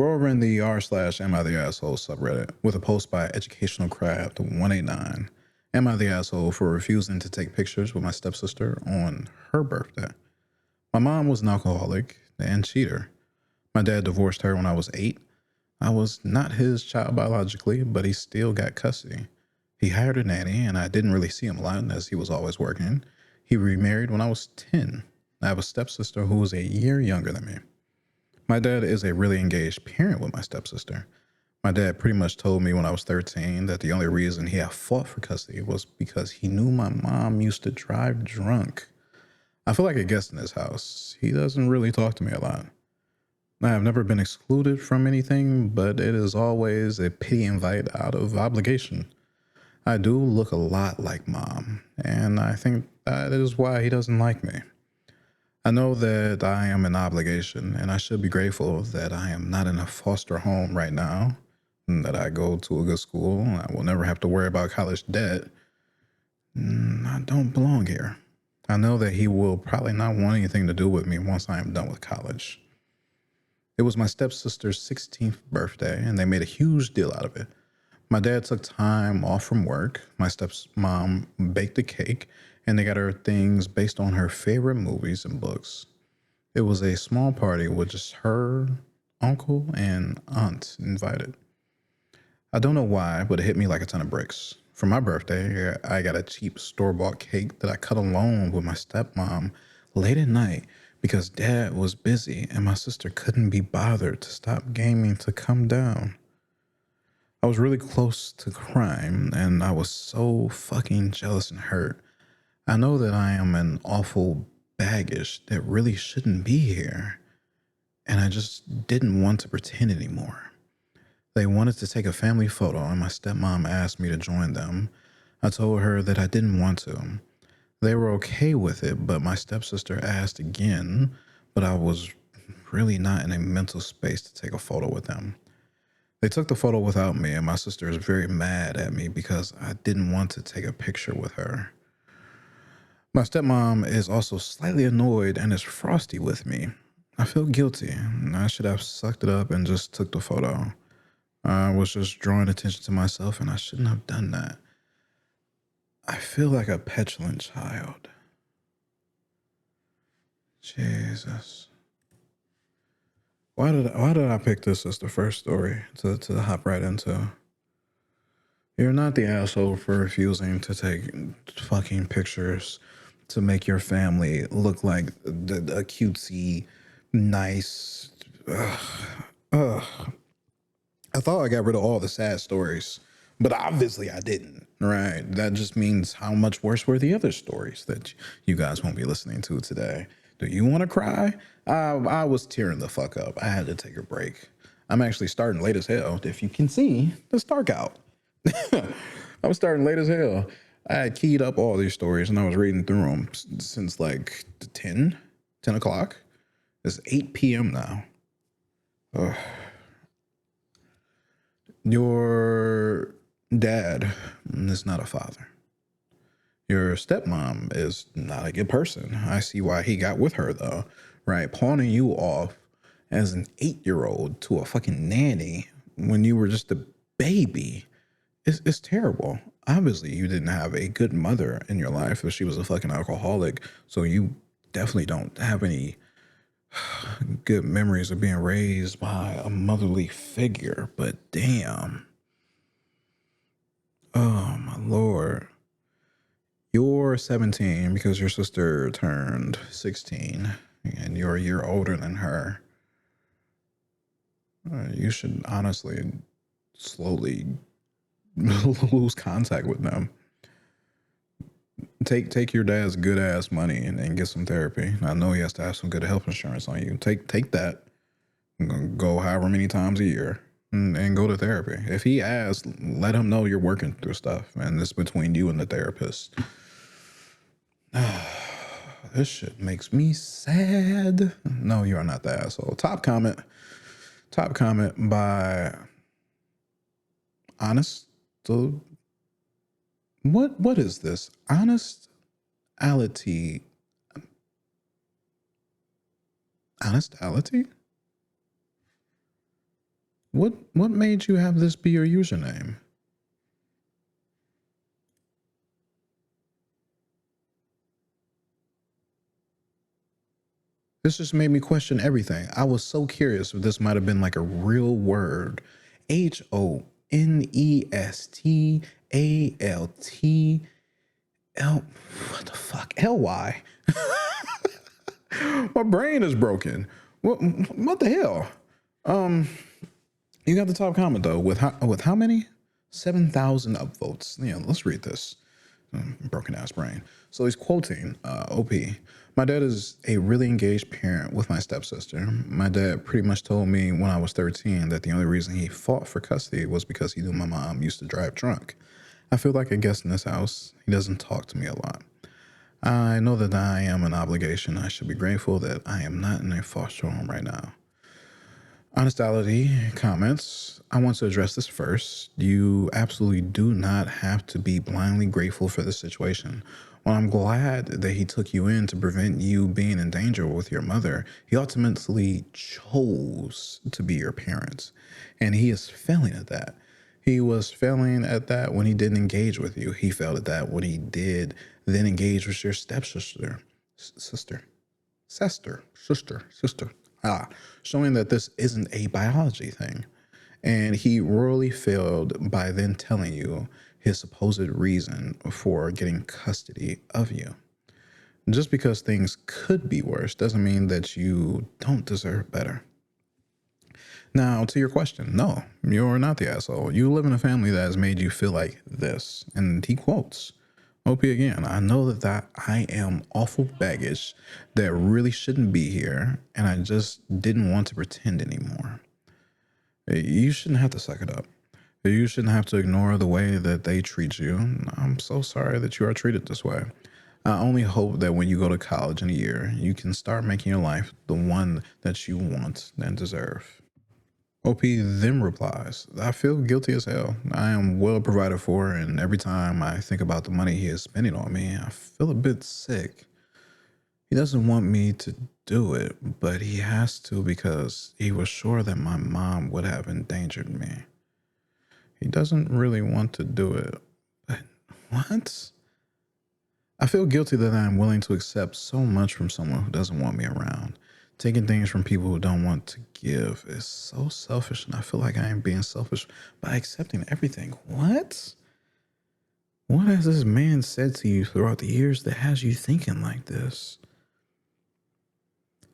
We're over in the r/Am I the Asshole subreddit with a post by Educational Craft 189. Am I the asshole for refusing to take pictures with my stepsister on her birthday? My mom was an alcoholic and cheater. My dad divorced her when I was 8. I was not his child biologically, but he still got custody. He hired a nanny, and I didn't really see him a lot as he was always working. He remarried when I was 10. I have a stepsister who is a year younger than me. My dad is a really engaged parent with my stepsister. My dad pretty much told me when I was 13 that the only reason he had fought for custody was because he knew my mom used to drive drunk. I feel like a guest in his house. He doesn't really talk to me a lot. I have never been excluded from anything, but it is always a pity invite out of obligation. I do look a lot like mom, and I think that is why he doesn't like me. I know that I am an obligation, and I should be grateful that I am not in a foster home right now, and that I go to a good school. I will never have to worry about college debt. I don't belong here. I know that he will probably not want anything to do with me once I am done with college. It was my stepsister's 16th birthday, and they made a huge deal out of it. My dad took time off from work. My stepmom baked a cake, and they got her things based on her favorite movies and books. It was a small party with just her, uncle, and aunt invited. I don't know why, but it hit me like a ton of bricks. For my birthday, I got a cheap store-bought cake that I cut alone with my stepmom late at night because dad was busy and my sister couldn't be bothered to stop gaming to come down. I was really close to crying, and I was so fucking jealous and hurt. I know that I am an awful baggage that really shouldn't be here, and I just didn't want to pretend anymore. They wanted to take a family photo, and my stepmom asked me to join them. I told her that I didn't want to. They were okay with it, but my stepsister asked again, but I was really not in a mental space to take a photo with them. They took the photo without me, and my sister is very mad at me because I didn't want to take a picture with her. My stepmom is also slightly annoyed and is frosty with me. I feel guilty. I should have sucked it up and just took the photo. I was just drawing attention to myself, and I shouldn't have done that. I feel like a petulant child. Jesus. Why did I pick this as the first story to hop right into? You're not the asshole for refusing to take fucking pictures to make your family look like a cutesy, nice. Ugh. I thought I got rid of all the sad stories, but obviously I didn't. Right? That just means how much worse were the other stories that you guys won't be listening to today. Do you want to cry? I was tearing the fuck up. I had to take a break. I'm actually starting late as hell. If you can see, it's dark out. I was starting late as hell. I had keyed up all these stories and I was reading through them since like 10 o'clock. It's 8 p.m. now. Ugh. Your dad is not a father. Your stepmom is not a good person. I see why he got with her, though, right? Pawning you off as an 8-year-old to a fucking nanny when you were just a baby is terrible. Obviously, you didn't have a good mother in your life if she was a fucking alcoholic, so you definitely don't have any good memories of being raised by a motherly figure, but damn. Oh, my Lord. You're 17 because your sister turned 16 and you're a year older than her. You should honestly slowly lose contact with them. Take your dad's good ass money and get some therapy. I know he has to have some good health insurance on you. Take that. Go however many times a year and go to therapy. If he asks, let him know you're working through stuff and it's between you and the therapist. This shit makes me sad. No, you are not the asshole. Top comment by Honest. So what is this? Honestality. Honestality? What made you have this be your username? This just made me question everything. I was so curious if this might have been like a real word. Honestaltl. What the fuck? Ly. My brain is broken. What the hell? You got the top comment though. With how many? 7,000 upvotes. Yeah, let's read this. Broken ass brain. So he's quoting OP. My dad is a really engaged parent with my stepsister. My dad pretty much told me when I was 13 that the only reason he fought for custody was because he knew my mom used to drive drunk. I feel like a guest in this house. He doesn't talk to me a lot. I know that I am an obligation. I should be grateful that I am not in a foster home right now. Honestality comments. I want to address this first. You absolutely do not have to be blindly grateful for the situation. While I'm glad that he took you in to prevent you being in danger with your mother, he ultimately chose to be your parent. And he is failing at that. He was failing at that when he didn't engage with you. He failed at that when he did then engage with your stepsister. Sister. Showing that this isn't a biology thing. And he royally failed by then telling you his supposed reason for getting custody of you. Just because things could be worse doesn't mean that you don't deserve better. Now, to your question, no, you're not the asshole. You live in a family that has made you feel like this. And he quotes, OP again, I know that I am awful baggage that really shouldn't be here, and I just didn't want to pretend anymore. You shouldn't have to suck it up. You shouldn't have to ignore the way that they treat you. I'm so sorry that you are treated this way. I only hope that when you go to college in a year, you can start making your life the one that you want and deserve. OP then replies, I feel guilty as hell. I am well provided for, and every time I think about the money he is spending on me, I feel a bit sick. He doesn't want me to do it, but he has to because he was sure that my mom would have endangered me. He doesn't really want to do it. But what? I feel guilty that I am willing to accept so much from someone who doesn't want me around. Taking things from people who don't want to give is so selfish, and I feel like I am being selfish by accepting everything. What? What has this man said to you throughout the years that has you thinking like this?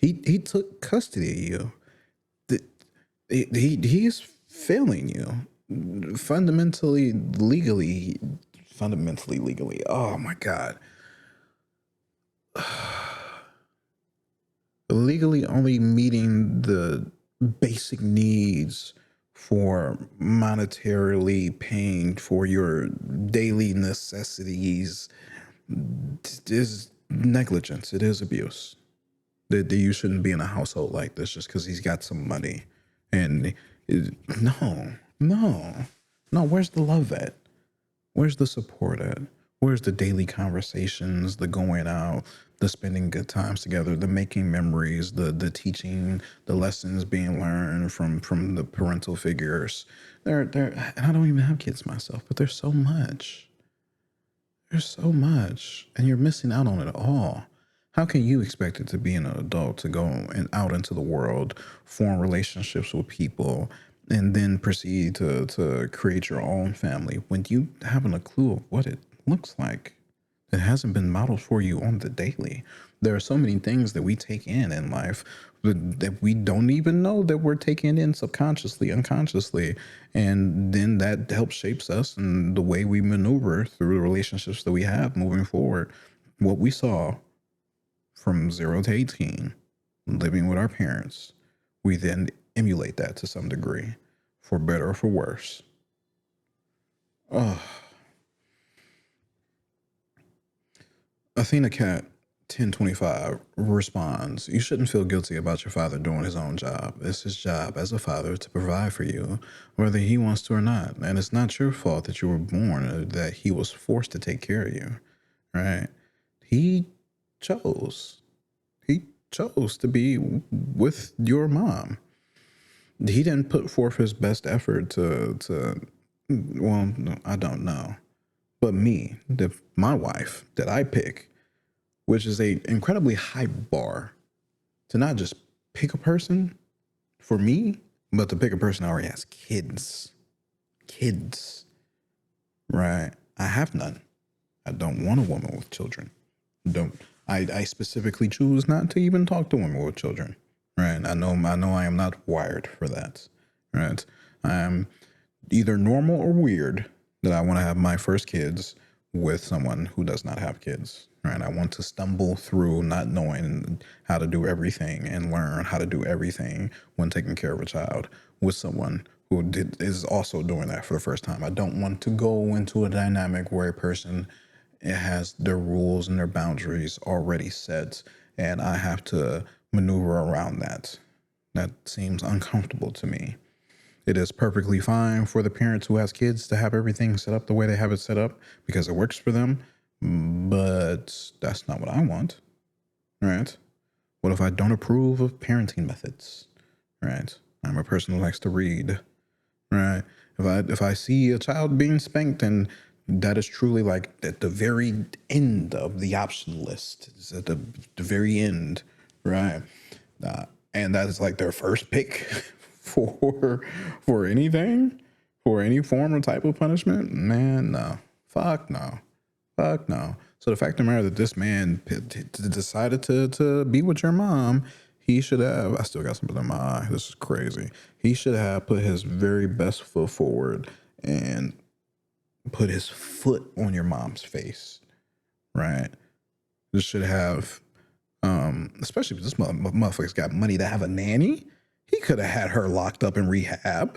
He took custody of you. He is failing you fundamentally legally. Oh my God. Legally only meeting the basic needs for monetarily paying for your daily necessities is negligence. It is abuse. That you shouldn't be in a household like this just because he's got some money. And no. Where's the love at? Where's the support at? Where's the daily conversations, the going out, the spending good times together, the making memories, the teaching, the lessons being learned from the parental figures? There, and I don't even have kids myself, but there's so much. There's so much, and you're missing out on it all. How can you expect it to be an adult to go and out into the world, form relationships with people, and then proceed to create your own family when you haven't a clue of what it looks like? It hasn't been modeled for you on the daily. There are so many things that we take in life that we don't even know that we're taking in subconsciously, unconsciously. And then that helps shapes us and the way we maneuver through the relationships that we have moving forward. What we saw from 0 to 18, living with our parents, we then emulate that to some degree, for better or for worse. Athena Cat 1025 responds, you shouldn't feel guilty about your father doing his own job. It's his job as a father to provide for you, whether he wants to or not. And it's not your fault that you were born or that he was forced to take care of you, right? He chose. He chose to be with your mom. He didn't put forth his best effort to. Well, no, I don't know, but me, my wife that I pick, which is a incredibly high bar to not just pick a person for me, but to pick a person that already has kids. Kids, right? I have none. I don't want a woman with children. Don't. I specifically choose not to even talk to women with children. Right. I know I am not wired for that. Right. I am either normal or weird that I want to have my first kids with someone who does not have kids. Right. I want to stumble through not knowing how to do everything and learn how to do everything when taking care of a child with someone who is also doing that for the first time. I don't want to go into a dynamic where a person has their rules and their boundaries already set, and I have to maneuver around that. That seems uncomfortable to me. It is perfectly fine for the parents who has kids to have everything set up the way they have it set up because it works for them, but that's not what I want, right? What if I don't approve of parenting methods, right? I'm a person who likes to read, right? If I see a child being spanked and that is truly like at the very end of the option list, it's at the very end, right? And that is like their first pick for anything, for any form or type of punishment. Man, no, fuck no, fuck no. So the fact of the matter that this man decided to be with your mom, he should have. I still got something in my eye. This is crazy. He should have put his very best foot forward and put his foot on your mom's face, right? This should have, especially if this motherfucker's got money to have a nanny. He could have had her locked up in rehab,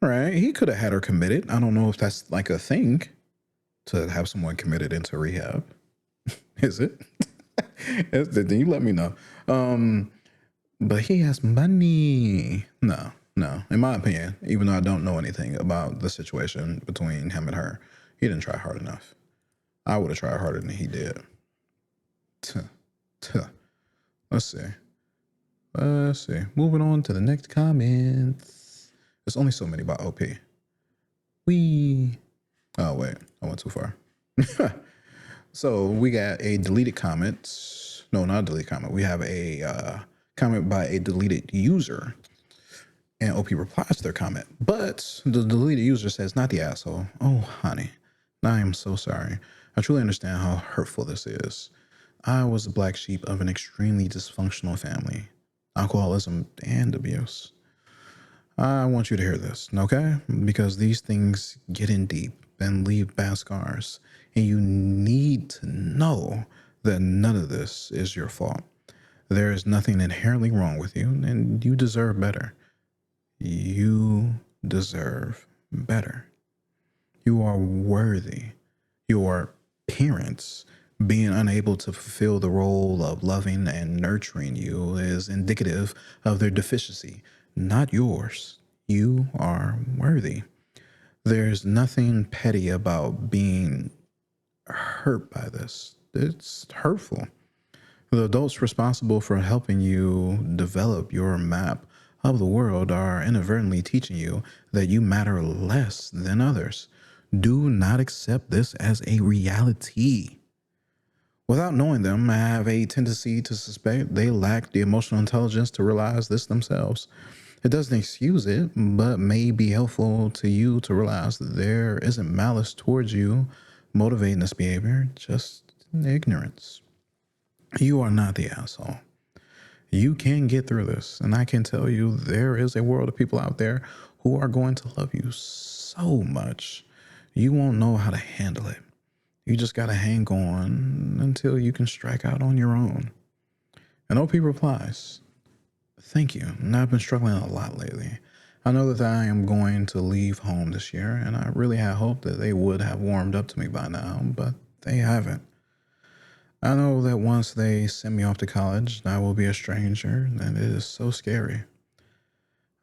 right? He could have had her committed. I don't know if that's like a thing to have someone committed into rehab. Is it? Then you let me know. But he has money. No, no. In my opinion, even though I don't know anything about the situation between him and her, he didn't try hard enough. I would have tried harder than he did. Let's see. Let's see. Moving on to the next comments. There's only so many about OP. Oh, wait. I went too far. So we got a deleted comment. No, not a deleted comment. We have a comment by a deleted user. And OP replies to their comment. But the deleted user says, not the asshole. Oh, honey. I am so sorry. I truly understand how hurtful this is. I was the black sheep of an extremely dysfunctional family. Alcoholism and abuse. I want you to hear this, okay? Because these things get in deep and leave bad scars. And you need to know that none of this is your fault. There is nothing inherently wrong with you, and you deserve better. You deserve better. You are worthy. Your parents being unable to fulfill the role of loving and nurturing you is indicative of their deficiency, not yours. You are worthy. There's nothing petty about being hurt by this. It's hurtful. The adults responsible for helping you develop your map of the world are inadvertently teaching you that you matter less than others. Do not accept this as a reality. Without knowing them, I have a tendency to suspect they lack the emotional intelligence to realize this themselves. It doesn't excuse it, but may be helpful to you to realize that there isn't malice towards you motivating this behavior, just ignorance. You are not the asshole. You can get through this, and I can tell you there is a world of people out there who are going to love you so much. You won't know how to handle it. You just got to hang on until you can strike out on your own. And OP replies, thank you. And I've been struggling a lot lately. I know that I am going to leave home this year, and I really had hoped that they would have warmed up to me by now, but they haven't. I know that once they send me off to college, I will be a stranger, and it is so scary.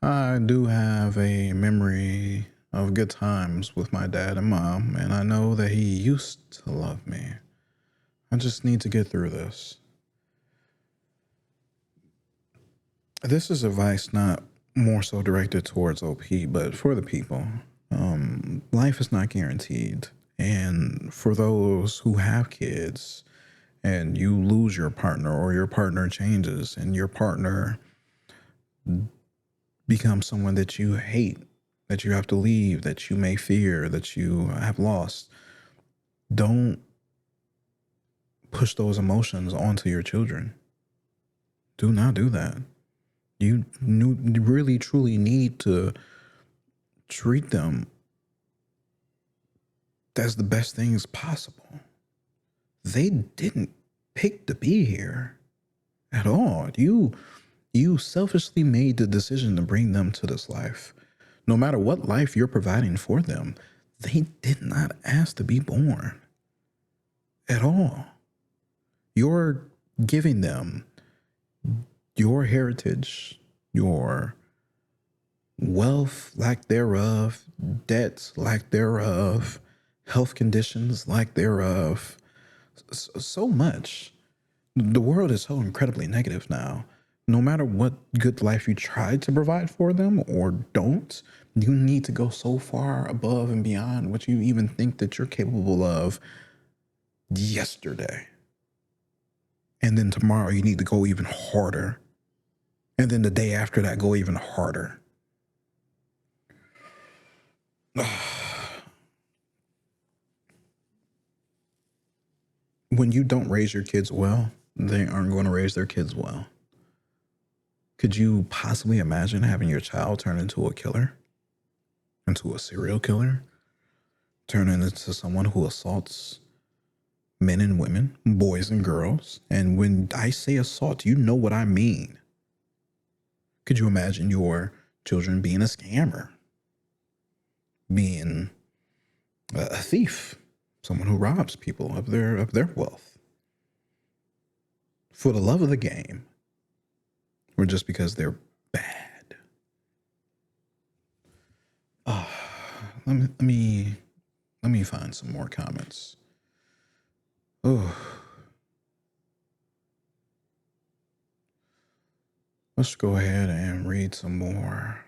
I do have a memory of good times with my dad and mom, and I know that he used to love me. I just need to get through this. This is advice not more so directed towards OP, but for the people. Life is not guaranteed. And for those who have kids and you lose your partner or your partner changes and your partner becomes someone that you hate, that you have to leave, that you may fear, that you have lost, don't push those emotions onto your children. Do not do that. You really, truly need to treat them as the best things possible. They didn't pick to be here at all. You selfishly made the decision to bring them to this life. No matter what life you're providing for them, they did not ask to be born at all. You're giving them your heritage, your wealth, lack thereof, debts, lack thereof, health conditions, lack thereof. So much. The world is so incredibly negative now. No matter what good life you try to provide for them or don't, you need to go so far above and beyond what you even think that you're capable of yesterday. And then tomorrow you need to go even harder. And then the day after that, go even harder. When you don't raise your kids well, they aren't going to raise their kids well. Could you possibly imagine having your child turn into a killer? Into a serial killer? Turn into someone who assaults men and women, boys and girls? And when I say assault, you know what I mean. Could you imagine your children being a scammer? Being a thief? Someone who robs people of their wealth? For the love of the game? Or just because they're bad? Let me find some more comments. Oh, let's go ahead and read some more.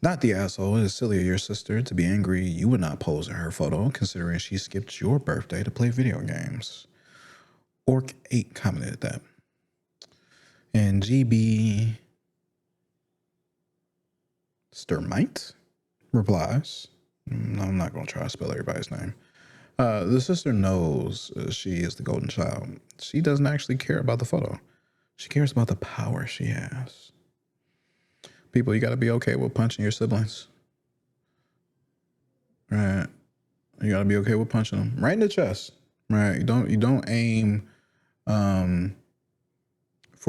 Not the asshole. It is silly of your sister to be angry you would not pose in her photo, considering she skipped your birthday to play video games. Orc8 commented that. And GB Sturmite replies, I'm not going to try to spell everybody's name. The sister knows she is the golden child. She doesn't actually care about the photo. She cares about the power she has. People, you got to be okay with punching your siblings. Right? You got to be okay with punching them right in the chest. Right? You don't aim for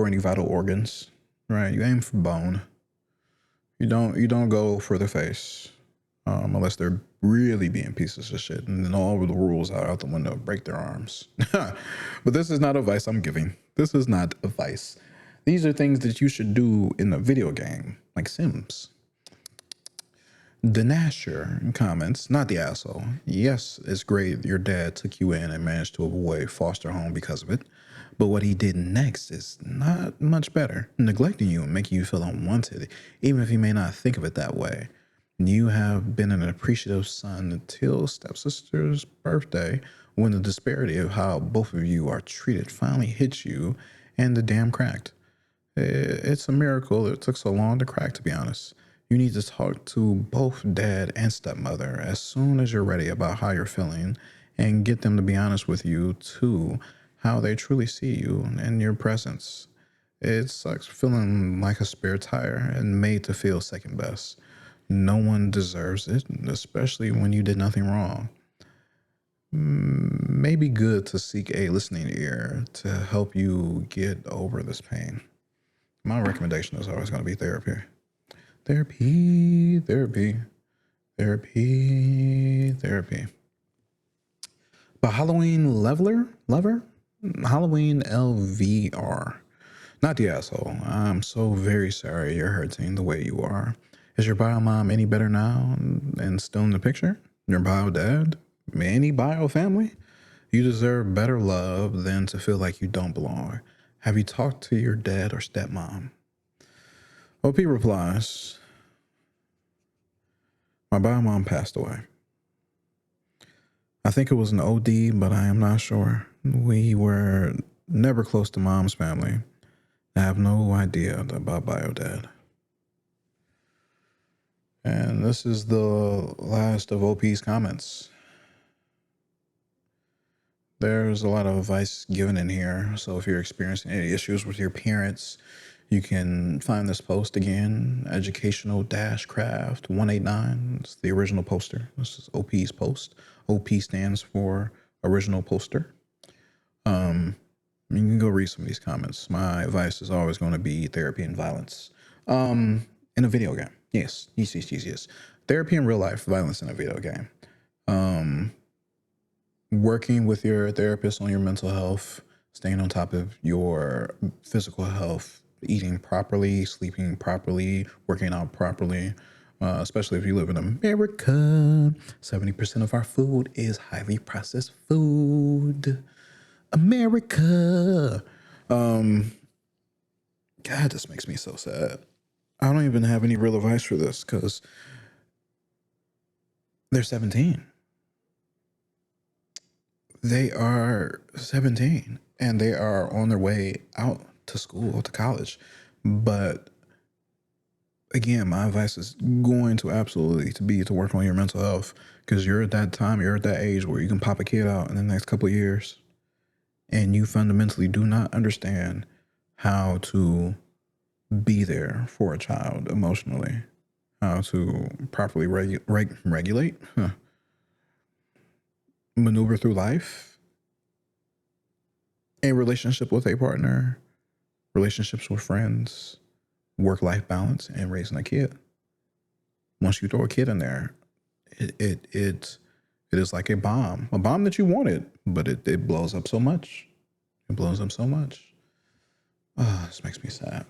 any vital organs. Right? You aim for bone. You don't go for the face. Unless they're really being pieces of shit, and then all of the rules are out the window, break their arms. But this is not advice I'm giving. This is not advice. These are things that you should do in a video game, like Sims. Denasher comments, not the asshole. Yes, it's great your dad took you in and managed to avoid foster home because of it. But what he did next is not much better. Neglecting you and making you feel unwanted, even if he may not think of it that way. You have been an appreciative son until stepsister's birthday, when the disparity of how both of you are treated finally hits you and the dam cracked. It's a miracle it took so long to crack, to be honest. You need to talk to both dad and stepmother as soon as you're ready about how you're feeling and get them to be honest with you, too, how they truly see you and your presence. It sucks feeling like a spare tire and made to feel second best. No one deserves it, especially when you did nothing wrong. Maybe good to seek a listening ear to help you get over this pain. My recommendation is always going to be therapy. Therapy, therapy, therapy, therapy. But Halloween lover? Halloween LVR. Not the asshole. I'm so very sorry you're hurting the way you are. Is your bio mom any better now and still in the picture? Your bio dad? Any bio family? You deserve better love than to feel like you don't belong. Have you talked to your dad or stepmom? OP replies, my bio mom passed away. I think it was an OD, but I am not sure. We were never close to mom's family. I have no idea about bio dad. And this is the last of OP's comments. There's a lot of advice given in here. So if you're experiencing any issues with your parents, you can find this post again, educational-craft 189. It's the original poster. This is OP's post. OP stands for original poster. You can go read some of these comments. My advice is always going to be therapy and violence. In a video game. Yes. Therapy in real life, violence in a video game. Working with your therapist on your mental health, staying on top of your physical health, eating properly, sleeping properly, working out properly, especially if you live in America. 70% of our food is highly processed food. America. God, this makes me so sad. I don't even have any real advice for this because they're 17. They are 17 and they are on their way out to school, to college. But again, my advice is going to absolutely be to work on your mental health because you're at that time, you're at that age where you can pop a kid out in the next couple of years and you fundamentally do not understand how to be there for a child emotionally, how to properly regulate, maneuver through life, a relationship with a partner, relationships with friends, work-life balance, and raising a kid. Once you throw a kid in there, it is like a bomb that you wanted, but it blows up so much. It blows up so much. Oh, this makes me sad.